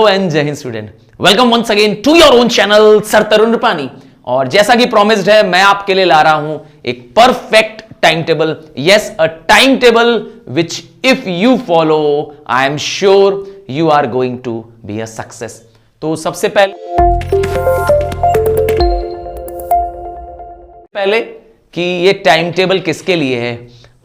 Hello and जय हिंद student, welcome once again to your own channel sir Tarun Rupani. और जैसा कि प्रॉमिस्ड है, मैं आपके लिए ला रहा हूं एक perfect time table. Yes, a time table which if you follow I am sure you are going to be a success. तो सबसे पहले कि ये टाइम टेबल किसके लिए है?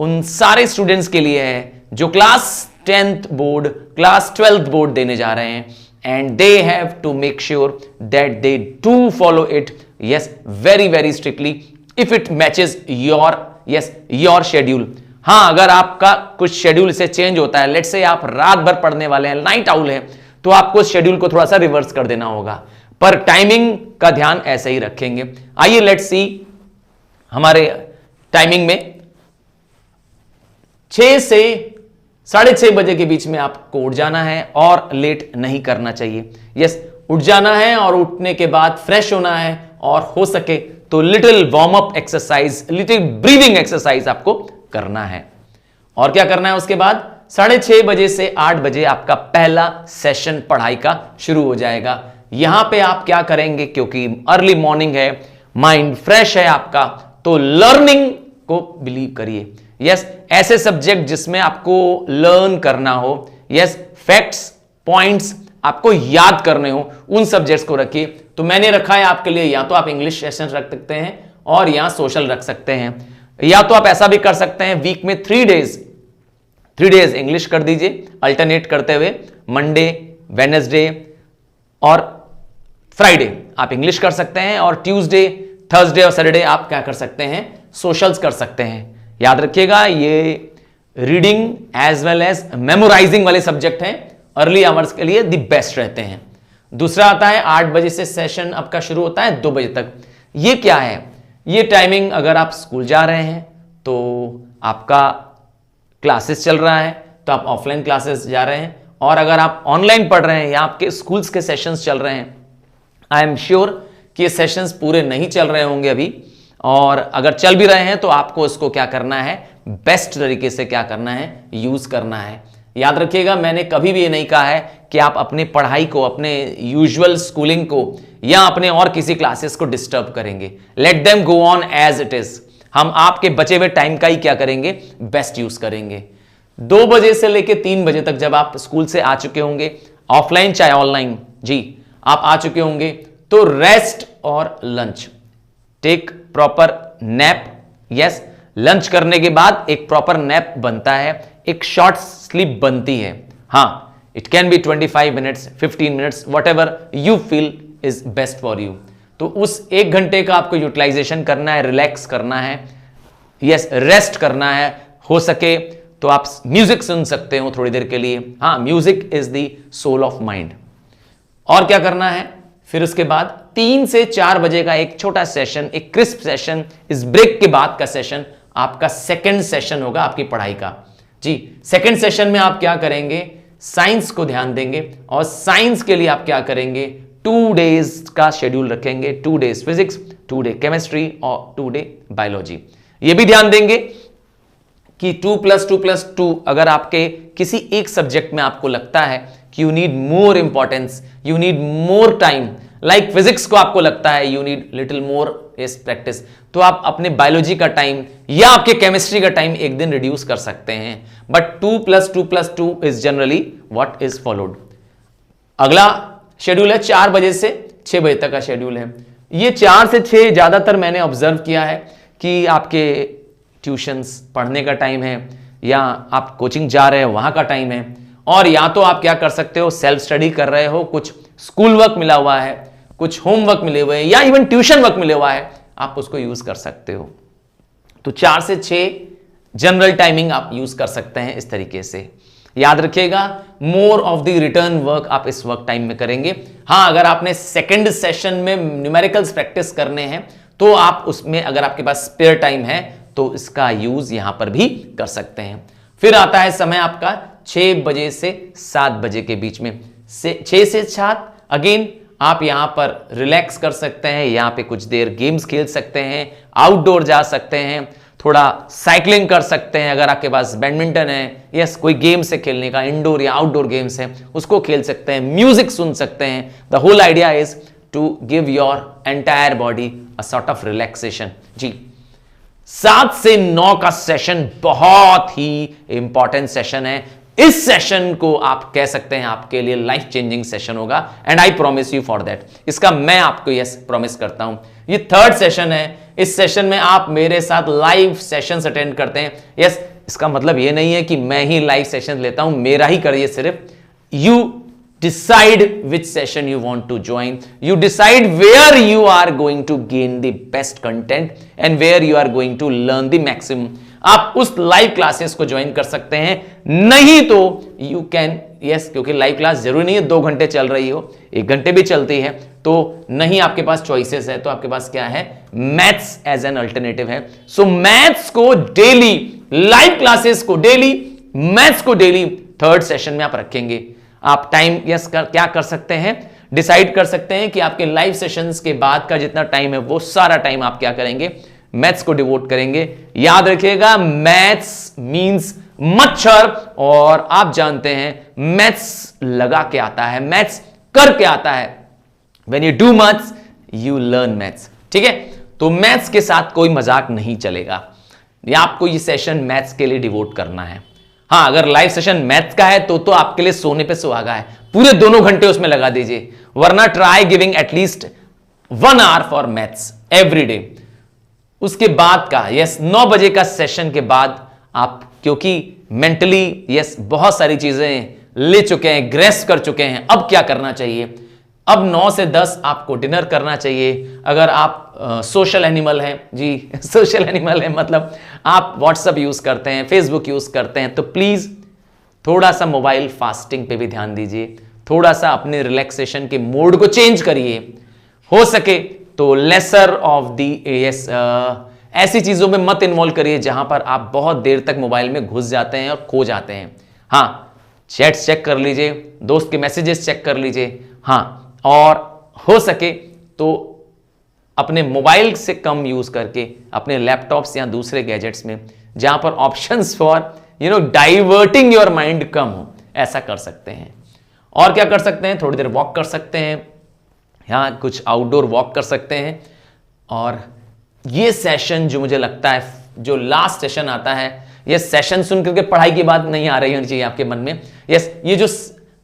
उन सारे स्टूडेंट्स के लिए है जो class 10th board, class 12th board देने जा रहे हैं, and they have to make sure that they do follow it, yes, very very strictly if it matches your schedule. हां, अगर आपका कुछ शेड्यूल से चेंज होता है, लेट्स से आप रात भर पढ़ने वाले हैं, नाइट आउल है, तो आपको शेड्यूल को थोड़ा सा रिवर्स कर देना होगा, पर टाइमिंग का ध्यान ऐसे ही रखेंगे। आइए लेट्स सी, हमारे टाइमिंग में 6 से 6:30 बजे के बीच में आपको उठ जाना है और लेट नहीं करना चाहिए। यस, उठ जाना है और उठने के बाद फ्रेश होना है, और हो सके तो little warm up exercise, little breathing exercise आपको करना है। और क्या करना है उसके बाद? 6:30 बजे से 8 बजे आपका पहला सेशन पढ़ाई का शुरू हो जाएगा। यहां पे आप क्या करेंगे, क्योंकि अर्ली मॉर्निंग है, माइंड फ्रेश है आपका, तो लर्निंग को बिलीव करिए। यस, ऐसे सब्जेक्ट जिसमें आपको लर्न करना हो, यस, फैक्ट्स, पॉइंट्स आपको याद करने हो, उन सब्जेक्ट्स को रखिए। तो मैंने रखा है आपके लिए, या तो आप इंग्लिश सेशन रख सकते हैं और या सोशल रख सकते हैं, या तो आप ऐसा भी कर सकते हैं वीक में 3 डेज इंग्लिश कर दीजिए, अल्टरनेट करते हुए मंडे, वेडनेसडे और फ्राइडे आप इंग्लिश कर सकते हैं, और ट्यूसडे, थर्सडे और सैटरडे आप क्या कर सकते हैं? सोशल्स कर सकते हैं। याद रखिएगा, ये reading as well as memorising वाले सब्जेक्ट हैं, अर्ली आवर्स के लिए दी बेस्ट रहते हैं। दूसरा आता है 8 बजे से सेशन आपका शुरू होता है 2 बजे तक। ये क्या है? ये टाइमिंग, अगर आप स्कूल जा रहे हैं तो आपका क्लासेस चल रहा है, तो आप ऑफलाइन क्लासेस जा रहे हैं, और अगर आप ऑनलाइन पढ़ रहे हैं या आपके स्कूल्स के सेशंस चल रहे हैं, आई एम श्योर कि ये सेशंस पूरे नहीं चल रहे होंगे अभी, और अगर चल भी रहे हैं तो आपको इसको क्या करना है? बेस्ट तरीके से क्या करना है? यूज करना है। याद रखिएगा, मैंने कभी भी ये नहीं कहा है कि आप अपनी पढ़ाई को, अपने यूजुअल स्कूलिंग को या अपने और किसी क्लासेस को डिस्टर्ब करेंगे। Let them go on as it is. हम आपके बचे हुए टाइम का ही क्या करेंगे? बेस्ट यूज करेंगे। 2 बजे से लेकर 3 बजे तक जब आप स्कूल से आ चुके होंगे, ऑफलाइन चाहे ऑनलाइन, जी आप आ चुके होंगे, तो रेस्ट और lunch, take proper nap. Yes, lunch करने के बाद एक प्रॉपर नैप बनता है, एक शॉर्ट स्लीप बनती है। हां, it can be 25 minutes, 15 minutes, what ever you feel is best for you. तो उस 1 घंटे का आपको यूटिलाइजेशन करना है, रिलैक्स करना है, यस, रेस्ट करना है। हो सके तो आप म्यूजिक सुन सकते हो थोड़ी देर के लिए। हां, music is the soul of mind. और क्या करना है फिर उसके बाद? 3 से 4 बजे का एक छोटा सेशन, एक क्रिस्प सेशन, इस ब्रेक के बाद का सेशन आपका सेकंड सेशन होगा आपकी पढ़ाई का। जी, सेकंड सेशन में आप क्या करेंगे? साइंस को ध्यान देंगे, और साइंस के लिए आप क्या करेंगे? 2 डेज का शेड्यूल रखेंगे, 2 डेज फिजिक्स, 2 डे केमिस्ट्री और 2 डे बायोलॉजी। ये भी ध्यान देंगे कि 2+2+2 अगर आपके किसी एक सब्जेक्ट में आपको लगता है कि you need more importance, you need more time, like physics को आपको लगता है यू नीड लिटिल मोर इस प्रैक्टिस, तो आप अपने बायोलॉजी का टाइम या आपके केमिस्ट्री का टाइम एक दिन रिड्यूस कर सकते हैं। But 2+2+2 is generally what is followed. अगला शेड्यूल है 4 बजे से 6 बजे तक का शेड्यूल है। ये 4 से 6 ज्यादातर मैंने ऑब्जर्व किया है कि आपके ट्यूशंस पढ़ने का टाइम है, या आप कोचिंग जा रहे हो वहां का टाइम है, और या तो आप क्या कर सकते हो? सेल्फ स्टडी कर रहे हो, कुछ स्कूल वर्क मिला हुआ है, कुछ होमवर्क मिले हुए हैं, या इवन ट्यूशन वर्क मिले हुआ है, आप उसको यूज कर सकते हो। तो 4 से 6 जनरल टाइमिंग आप यूज कर सकते हैं इस तरीके से। याद रखिएगा, more of the written work आप इस वर्क टाइम में करेंगे। हां, अगर आपने सेकंड सेशन में न्यूमेरिकल्स प्रैक्टिस करने हैं, तो आप उसमें, अगर आपके पास स्पेयर टाइम है, तो इसका यूज यहां पर भी कर सकते हैं। फिर आता है समय आपका 6 बजे से 7 बजे के बीच में, 6 से 7 अगेन आप यहां पर रिलैक्स कर सकते हैं, यहां पे कुछ देर गेम्स खेल सकते हैं, आउटडोर जा सकते हैं। थोड़ा साइकिलिंग कर सकते हैं, अगर आपके पास बैडमिंटन है, यस कोई गेम्स है खेलने का, इंडोर या आउटडोर गेम्स है उसको खेल सकते हैं, म्यूजिक सुन सकते हैं। The whole idea is to give your entire body a sort of relaxation. जी 7 से 9 का सेशन बहुत ही इंपॉर्टेंट सेशन है। इस सेशन को आप कह सकते हैं आपके लिए लाइफ चेंजिंग सेशन होगा, and I promise you for that. इसका मैं आपको यस प्रॉमिस करता हूं। ये 3rd सेशन है। इस सेशन में आप मेरे साथ लाइव सेशंस अटेंड करते हैं। यस इसका मतलब ये नहीं है कि मैं ही लाइव सेशन लेता हूं, मेरा ही करिए सिर्फ। You decide which session you want to join, you decide where you are going to gain the best content and where you are going to learn the maximum। आप उस लाइव क्लासेस को join कर सकते हैं, नहीं तो you can yes, क्योंकि live class जरूरी नहीं है 2 घंटे चल रही हो, 1 घंटे भी चलती है, तो नहीं आपके पास चॉइसेस है, तो आपके पास क्या है, मैथ्स एज एन अल्टरनेटिव है। सो मैथ्स को डेली, लाइव क्लासेस को डेली, मैथ्स को डेली 3rd सेशन में आप रखेंगे। आप टाइम यस क्या कर सकते हैं, डिसाइड कर सकते हैं कि आपके लाइव सेशंस के बाद का जितना टाइम है वो सारा टाइम आप क्या करेंगे, मैथ्स को डिवोट करेंगे। याद रखिएगा मैथ्स मींस मच्छर, और आप जानते हैं मैथ्स लगा के आता है, मैथ्स करके आता है। When you do maths you learn maths. ठीक है, तो मैथ्स के साथ कोई मजाक नहीं चलेगा, या आपको ये सेशन मैथ्स के लिए डिवोट करना है। हाँ, अगर लाइव सेशन मैथ्स का है तो आपके लिए सोने पे सुहागा है, पूरे 2 घंटे उसमें लगा दीजिए, वरना try giving at least 1 hour for maths every day. उसके बाद का यस 9 बजे का सेशन के बाद आप, क्योंकि मेंटली यस बहुत सारी चीजें ले चुके हैं, ग्रेस्प कर चुके हैं, अब क्या करना चाहिए, अब 9 से 10 आपको डिनर करना चाहिए। अगर आप सोशल एनिमल हैं, जी सोशल एनिमल है मतलब आप व्हाट्सएप यूज करते हैं, फेसबुक यूज करते हैं, तो प्लीज थोड़ा सा मोबाइल फास्टिंग पे भी ध्यान दीजिए, थोड़ा सा अपने रिलैक्सेशन के मोड को चेंज करिए, हो सके तो लेसर ऑफ दी यस ऐसी चीजों में मत इन्वॉल्व करिए जहां पर आप बहुत देर तक मोबाइल में घुस जाते हैं और खो जाते हैं। हाँ, चैट्स चेक कर लीजिए, दोस्त के मैसेजेस चेक कर लीजिए, हाँ, और हो सके तो अपने मोबाइल से कम यूज करके अपने लैपटॉप्स या दूसरे गैजेट्स में जहां पर options for diverting your mind कम हो, ऐसा कर सकते हैं। और क्या कर सकते हैं, थोड़ी देर वॉक कर सकते हैं, यहाँ कुछ आउटडोर वॉक कर सकते हैं। और ये सेशन जो मुझे लगता है, जो लास्ट सेशन आता है, ये सेशन सुन करके पढ़ाई की बात नहीं आ रही होनी चाहिए आपके मन में। यस, ये जो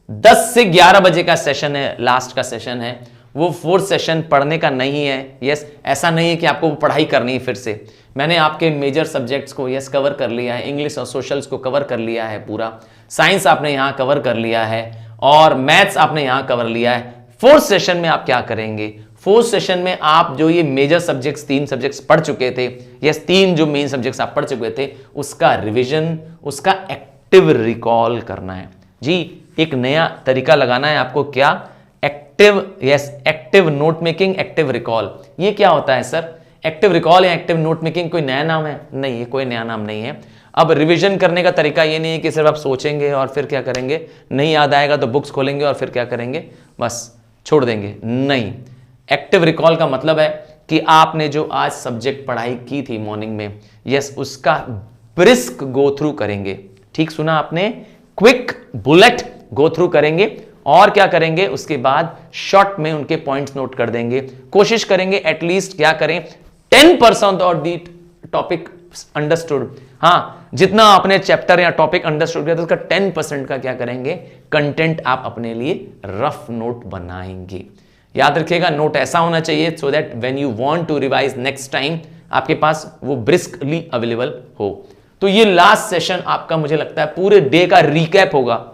10 से 11 बजे का सेशन है, लास्ट का सेशन है, वो 4th सेशन पढ़ने का नहीं है। यस, ऐसा नहीं है कि आपको पढ़ाई करनी है फिर से। मैंने आपके मेजर सब्जेक्ट्स को यस कवर कर लिया है, इंग्लिश और सोशल्स को कवर कर लिया है, पूरा साइंस आपने यहां कवर कर लिया है, और मैथ्स आपने यहां कवर लिया है। 4th सेशन में आप क्या करेंगे, 4th सेशन में आप जो ये मेजर सब्जेक्ट्स 3 सब्जेक्ट्स पढ़ चुके थे, यस 3 जो मेन सब्जेक्ट्स आप पढ़ चुके थे, उसका रिविजन, उसका एक्टिव रिकॉल करना है। जी, एक नया तरीका लगाना है आपको, क्या, active yes active note making, active recall. ये क्या होता है सर, एक्टिव रिकॉल या एक्टिव नोट मेकिंग कोई नया नाम है? नहीं, ये कोई नया नाम नहीं है। अब रिवीजन करने का तरीका ये नहीं है कि सिर्फ आप सोचेंगे और फिर क्या करेंगे, नहीं याद आएगा तो बुक्स खोलेंगे और फिर क्या करेंगे, बस छोड़ देंगे। नहीं, एक्टिव रिकॉल का मतलब है कि आपने जो आज सब्जेक्ट पढ़ाई की थी मॉर्निंग में, यस उसका ब्रिस्क गो थ्रू करेंगे। ठीक सुना आपने, क्विक बुलेट गो थ्रू करेंगे, और क्या करेंगे उसके बाद शॉर्ट में उनके पॉइंट्स नोट कर देंगे। कोशिश करेंगे एटलीस्ट क्या करें, 10% ऑफ द टॉपिक अंडरस्टूड। हाँ, जितना आपने चैप्टर या टॉपिक अंडरस्टूड किया तो उसका 10% का क्या करेंगे, कंटेंट आप अपने लिए रफ नोट बनाएंगे। याद रखिएगा, नोट ऐसा होना चाहिए so that when you want to revise next time आपके पास वो ब्रिस्कली अवेलेबल हो। तो ये लास्ट सेशन आपका मुझे लगता है पूरे डे का रिकैप होगा,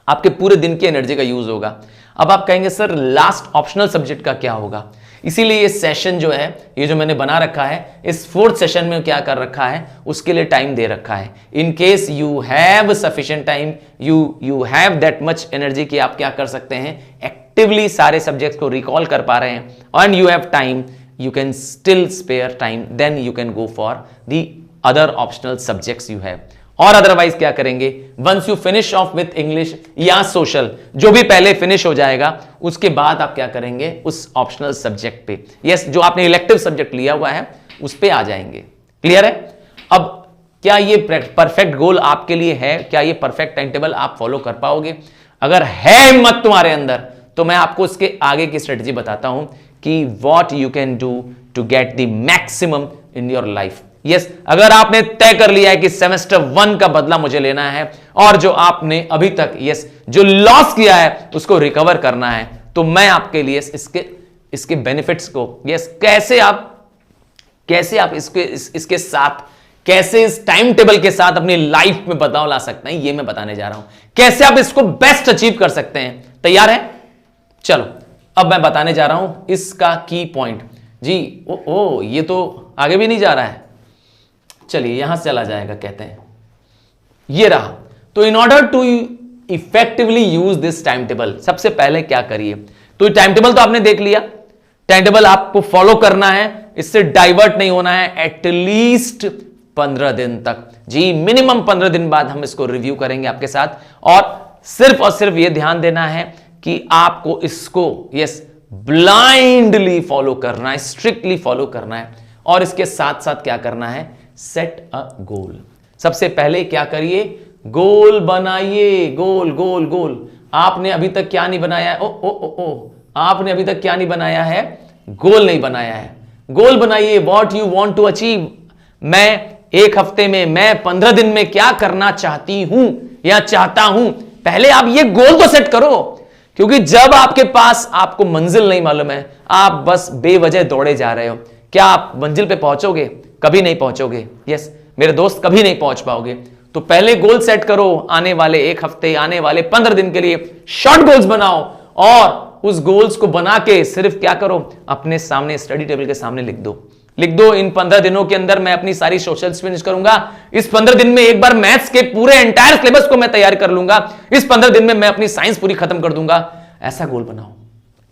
आपके पूरे दिन की एनर्जी का यूज होगा। अब आप कहेंगे सर लास्ट ऑप्शनल सब्जेक्ट का क्या होगा, इसीलिए ये सेशन जो है, ये जो मैंने बना रखा है, इस 4th सेशन में क्या कर रखा है, उसके लिए टाइम दे रखा है। In case you have sufficient time, you have that much energy कि आप क्या कर सकते हैं, एक्टिवली सारे सब्जेक्ट्स को रिकॉल कर पा रहे हैं, and you have time, you can still spare time, then you can go for the other optional subjects you have. और अदरवाइज क्या करेंगे, once you finish off with English या सोशल, जो भी पहले फिनिश हो जाएगा उसके बाद आप क्या करेंगे, उस ऑप्शनल सब्जेक्ट पे, यस जो आपने इलेक्टिव सब्जेक्ट लिया हुआ है उस पे आ जाएंगे। क्लियर है? अब क्या ये परफेक्ट गोल आपके लिए है? क्या ये परफेक्ट टाइम टेबल आप फॉलो कर पाओगे? अगर है हिम्मत तुम्हारे अंदर, तो मैं आपको इसके आगे की स्ट्रेटजी बताता हूं कि what you can do to get the maximum in your life. Yes, अगर आपने तय कर लिया है कि सेमेस्टर 1 का बदला मुझे लेना है और जो आपने अभी तक जो लॉस किया है उसको रिकवर करना है, तो मैं आपके लिए इसके बेनिफिट्स को कैसे आप इसके साथ, कैसे इस टाइम टेबल के साथ अपनी लाइफ में बदलाव ला सकते हैं, ये मैं बताने जा रहा हूं। कैसे आप इसको बेस्ट अचीव कर सकते हैं। तैयार है? चलो, अब मैं बताने जा रहा हूं इसका की पॉइंट। जी ये तो आगे भी नहीं जा रहा है। चलिए यहां से चला जाएगा, कहते हैं ये रहा। तो in order to effectively use this time table, सबसे पहले क्या करिए? तो टाइम टेबल तो आपने देख लिया, टाइम टेबल आपको फॉलो करना है, इससे डाइवर्ट नहीं होना है एटलीस्ट 15 दिन तक। जी, मिनिमम 15 दिन बाद हम इसको रिव्यू करेंगे आपके साथ, और सिर्फ यह ध्यान देना है कि आपको इसको ब्लाइंडली फॉलो करना है, स्ट्रिक्टली फॉलो करना है। और इसके साथ साथ क्या करना है? सेट अ गोल। सबसे पहले क्या करिए? गोल बनाइए। गोल। आपने अभी तक क्या नहीं बनाया है? आपने अभी तक क्या नहीं बनाया है? गोल नहीं बनाया है। गोल बनाइए। What you want to achieve. मैं 1 हफ्ते में, मैं 15 दिन में क्या करना चाहती हूं या चाहता हूं। पहले आप ये गोल तो सेट करो, क्योंकि जब आपके पास आपको मंजिल नहीं मालूम है, आप बस बेवजह दौड़े जा रहे हो, क्या आप मंजिल पे पहुंचोगे? कभी नहीं पहुंचोगे। यस मेरे दोस्त, कभी नहीं पहुंच पाओगे। तो पहले गोल सेट करो। आने वाले 1 हफ्ते, आने वाले 15 दिन के लिए शॉर्ट गोल्स बनाओ, और उस गोल्स को बना के सिर्फ क्या करो? अपने सामने स्टडी टेबल के सामने लिख दो। इन 15 दिनों के अंदर मैं अपनी सारी सोशल्स फिनिश करूंगा। इस 15 दिन में एक बार मैथ्स के पूरे एंटायर सिलेबस को मैं तैयार कर लूंगा। इस 15 दिन में मैं अपनी साइंस पूरी खत्म कर दूंगा। ऐसा गोल बनाओ,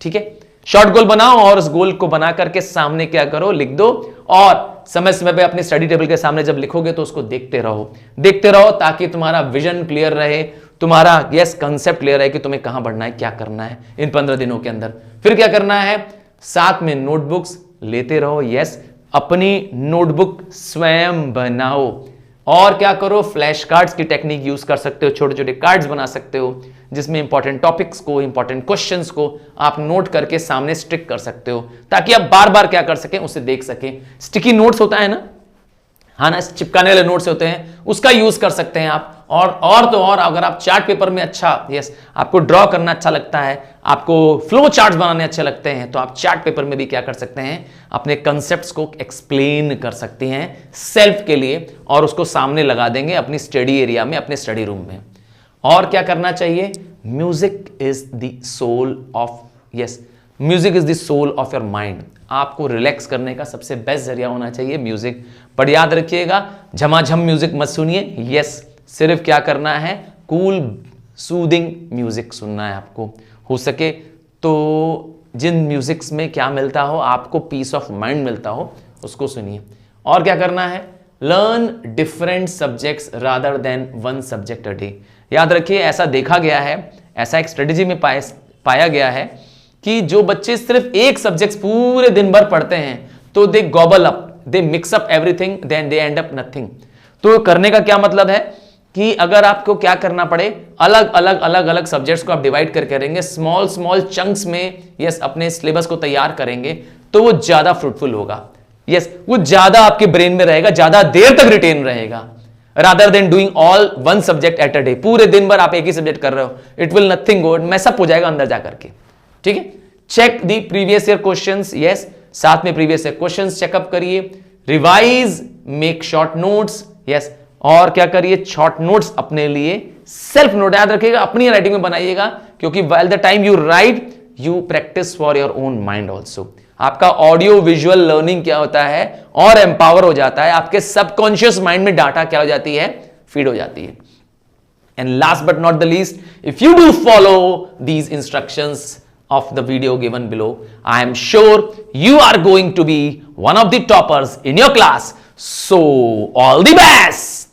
ठीक है? शॉर्ट गोल बनाओ, और उस गोल को बना करके सामने क्या करो? लिख दो। और समय पे अपने स्टडी टेबल के सामने जब लिखोगे तो उसको देखते रहो, ताकि तुम्हारा विजन क्लियर रहे, तुम्हारा कंसेप्ट क्लियर है कि तुम्हें कहां बढ़ना है, क्या करना है इन 15 दिनों के अंदर। फिर क्या करना है? साथ में नोटबुक्स लेते रहो। अपनी नोटबुक स्वयं बनाओ। और क्या करो? फ्लैश कार्ड्स की टेक्निक यूज कर सकते हो। छोटे छोटे कार्ड्स बना सकते हो, जिसमें इंपॉर्टेंट टॉपिक्स को, इंपॉर्टेंट क्वेश्चंस को आप नोट करके सामने स्टिक कर सकते हो, ताकि आप बार बार क्या कर सकें? उसे देख सकें। स्टिकी नोट्स होता है ना, हाँ ना, चिपकाने वाले नोट्स होते हैं, उसका यूज कर सकते हैं आप। और अगर आप चार्ट पेपर में आपको ड्रॉ करना अच्छा लगता है, आपको फ्लो चार्ट्स बनाने अच्छे लगते हैं, तो आप चार्ट पेपर में भी क्या कर सकते हैं? अपने कंसेप्ट्स को एक्सप्लेन कर सकते हैं सेल्फ के लिए, और उसको सामने लगा देंगे अपनी स्टडी एरिया में, अपने स्टडी रूम में। और क्या करना चाहिए? Music is the soul of your mind. आपको रिलैक्स करने का सबसे बेस्ट जरिया होना चाहिए म्यूजिक। पर याद रखिएगा, झमाझम म्यूजिक मत सुनिए। सिर्फ क्या करना है? कूल सूदिंग म्यूजिक सुनना है आपको। हो सके तो जिन म्यूजिक्स में क्या मिलता हो, आपको पीस ऑफ माइंड मिलता हो, उसको सुनिए। और क्या करना है? Learn different subjects rather than 1 subject a day. याद रखिए, ऐसा देखा गया है, ऐसा एक स्ट्रेटेजी में पाया गया है कि जो बच्चे सिर्फ एक सब्जेक्ट पूरे दिन भर पढ़ते हैं, तो they gobble up, they mix up everything, then they end up nothing. तो करने का क्या मतलब है कि अगर आपको क्या करना पड़े, अलग अलग सब्जेक्ट्स को आप डिवाइड करके करेंगे, स्मॉल चंक्स में अपने सिलेबस को तैयार करेंगे, तो वो ज्यादा फ्रूटफुल होगा। वो ज्यादा आपके ब्रेन में रहेगा, ज्यादा देर तक रिटेन रहेगा, rather than doing all 1 subject at a day. पूरे दिन भर आप एक ही सब्जेक्ट कर रहे हो, it will nothing go, mess up हो जाएगा अंदर जाकर के। ठीक है? Check the previous year questions. साथ में प्रीवियस ईयर क्वेश्चंस चेकअप करिए, रिवाइज, मेक शॉर्ट नोट्स। और क्या करिए? शॉर्ट नोट्स अपने लिए, सेल्फ नोट याद रखिएगा, अपनी राइटिंग में बनाइएगा, क्योंकि while the time you right, you practice for your own mind also. आपका ऑडियो विजुअल लर्निंग क्या होता है और एम्पावर हो जाता है, आपके सबकॉन्शियस माइंड में डाटा क्या हो जाती है? फीड हो जाती है। And last but not the least, if you do follow these instructions of the video given below, I am sure you are going to be one of the toppers in your class. So all the best.